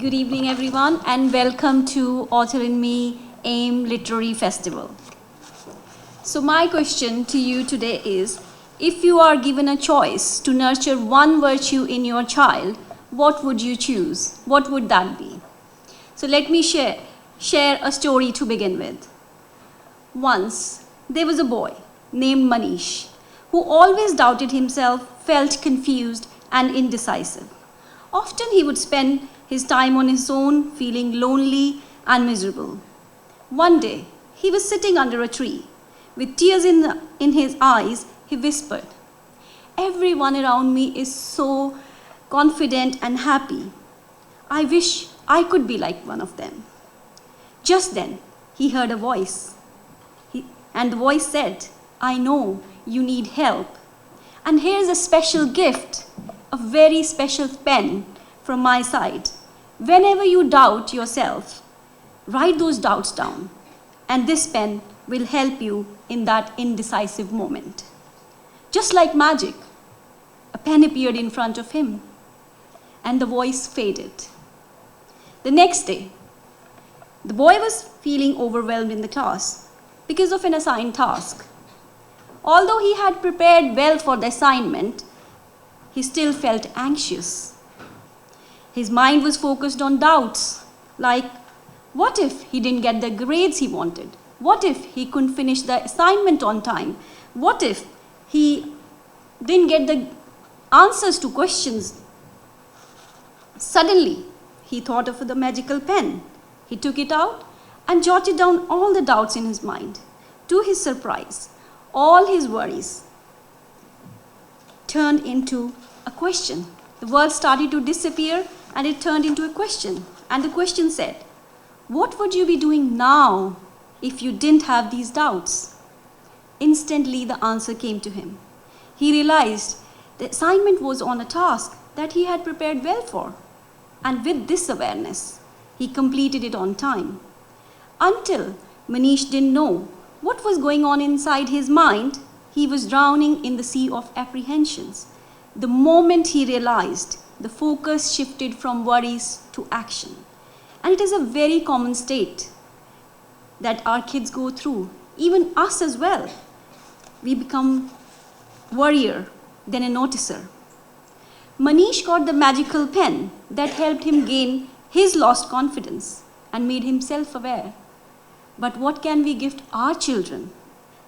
Good evening, everyone, and welcome to Author in Me A.I.M Literary Festival. So my question to you today is, if you are given a choice to nurture one virtue in your child, what would you choose? What would that be? So let me share a story to begin with. Once, there was a boy named Manish who always doubted himself, felt confused and indecisive. Often he would spend his time on his own, feeling lonely and miserable. One day, he was sitting under a tree. With tears in his eyes, he whispered, "Everyone around me is so confident and happy. I wish I could be like one of them." Just then, he heard a voice. And the voice said, "I know you need help. And here's a special gift, a very special pen from my side. Whenever you doubt yourself, write those doubts down, and this pen will help you in that indecisive moment." Just like magic, a pen appeared in front of him, and the voice faded. The next day, the boy was feeling overwhelmed in the class because of an assigned task. Although he had prepared well for the assignment, he still felt anxious. His mind was focused on doubts, like, what if he didn't get the grades he wanted? What if he couldn't finish the assignment on time? What if he didn't get the answers to questions? Suddenly, he thought of the magical pen. He took it out and jotted down all the doubts in his mind. To his surprise, all his worries turned into a question. The words started to disappear and it turned into a question. And the question said, "What would you be doing now if you didn't have these doubts?" Instantly, the answer came to him. He realized the assignment was on a task that he had prepared well for. And with this awareness, he completed it on time. Until Manish didn't know what was going on inside his mind, he was drowning in the sea of apprehensions. The moment he realized, the focus shifted from worries to action. And it is a very common state that our kids go through, even us as well. We become worrier than a noticer. Manish got the magical pen that helped him gain his lost confidence and made him self-aware. But what can we gift our children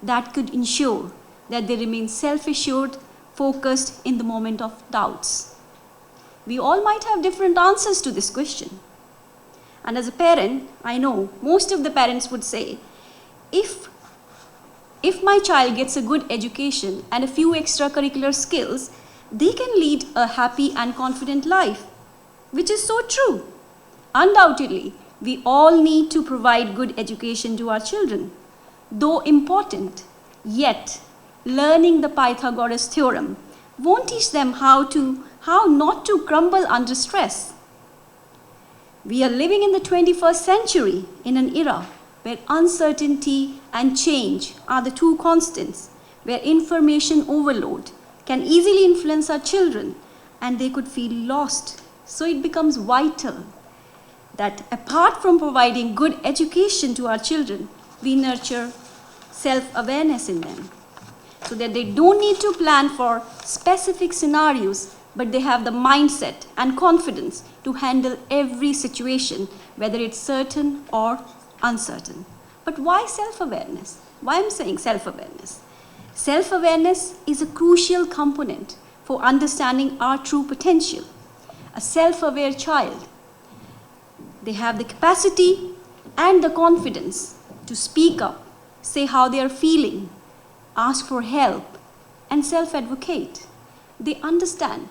that could ensure that they remain self-assured, focused in the moment of doubts? We all might have different answers to this question. And as a parent, I know most of the parents would say, if my child gets a good education and a few extracurricular skills, they can lead a happy and confident life, which is so true. Undoubtedly, we all need to provide good education to our children. Though important, yet learning the Pythagoras theorem won't teach them how not to crumble under stress. We are living in the 21st century in an era where uncertainty and change are the two constants, where information overload can easily influence our children and they could feel lost. So it becomes vital that apart from providing good education to our children, we nurture self-awareness in them so that they don't need to plan for specific scenarios, but they have the mindset and confidence to handle every situation, whether it's certain or uncertain. But why self-awareness? Why I'm saying self-awareness? Self-awareness is a crucial component for understanding our true potential. A self-aware child, they have the capacity and the confidence to speak up, say how they are feeling, ask for help, and self-advocate. They understand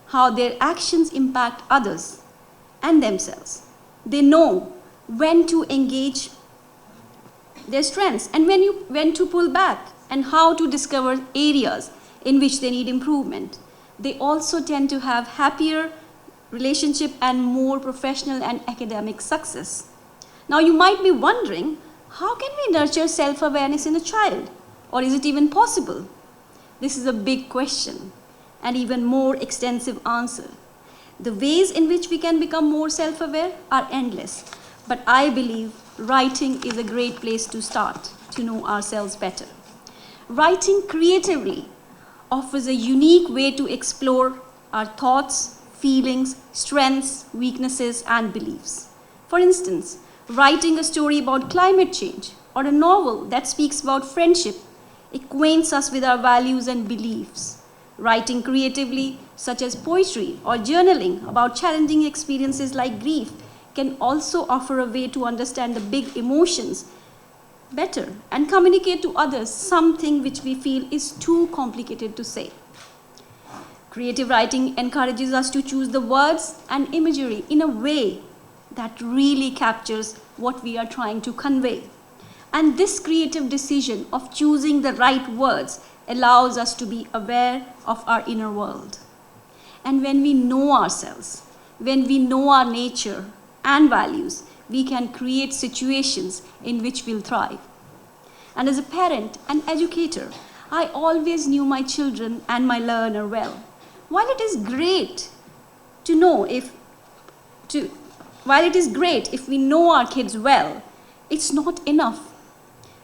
how their actions impact others and themselves. They know when to engage their strengths and when to pull back, and how to discover areas in which they need improvement. They also tend to have happier relationship and more professional and academic success. Now you might be wondering, how can we nurture self-awareness in a child? Or is it even possible? This is a big question and even more extensive answer. The ways in which we can become more self-aware are endless, but I believe writing is a great place to start to know ourselves better. Writing creatively offers a unique way to explore our thoughts, feelings, strengths, weaknesses, and beliefs. For instance, writing a story about climate change or a novel that speaks about friendship acquaints us with our values and beliefs. Writing creatively, such as poetry or journaling about challenging experiences like grief, can also offer a way to understand the big emotions better and communicate to others something which we feel is too complicated to say. Creative writing encourages us to choose the words and imagery in a way that really captures what we are trying to convey. And this creative decision of choosing the right words allows us to be aware of our inner world. And when we know ourselves, when we know our nature and values, we can create situations in which we'll thrive. And as a parent and educator, I always knew my children and my learner well. While it is great if we know our kids well, it's not enough.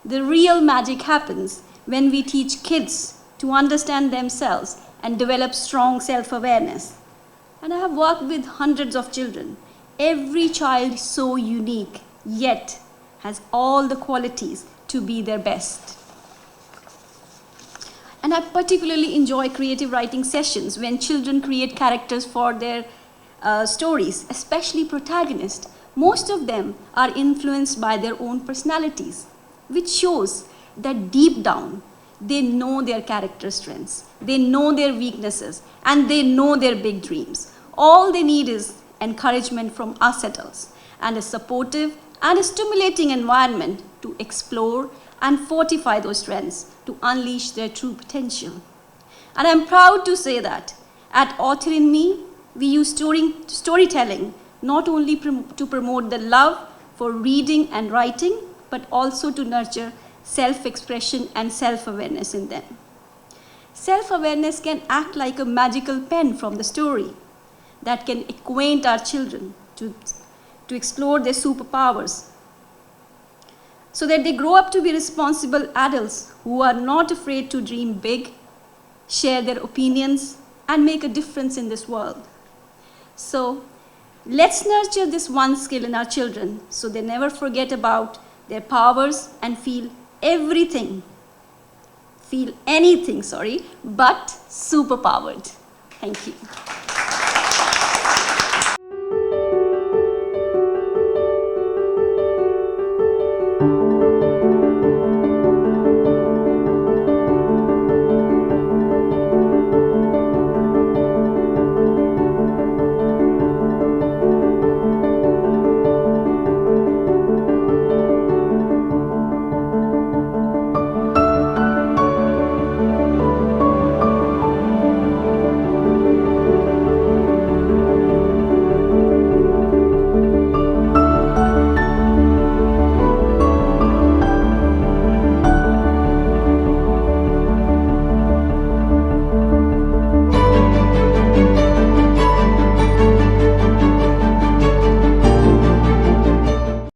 The real magic happens when we teach kids to understand themselves and develop strong self-awareness. And I have worked with hundreds of children. Every child is so unique, yet has all the qualities to be their best. And I particularly enjoy creative writing sessions when children create characters for their stories, especially protagonists. Most of them are influenced by their own personalities, which shows that deep down, they know their character strengths, they know their weaknesses, and they know their big dreams. All they need is encouragement from us adults and a supportive and a stimulating environment to explore and fortify those strengths to unleash their true potential. And I'm proud to say that at Author in Me, we use storytelling not only to promote the love for reading and writing, but also to nurture self-expression and self-awareness in them. Self-awareness can act like a magical pen from the story that can acquaint our children to explore their superpowers so that they grow up to be responsible adults who are not afraid to dream big, share their opinions, and make a difference in this world. So let's nurture this one skill in our children so they never forget about their powers and feel anything, but superpowered. Thank you.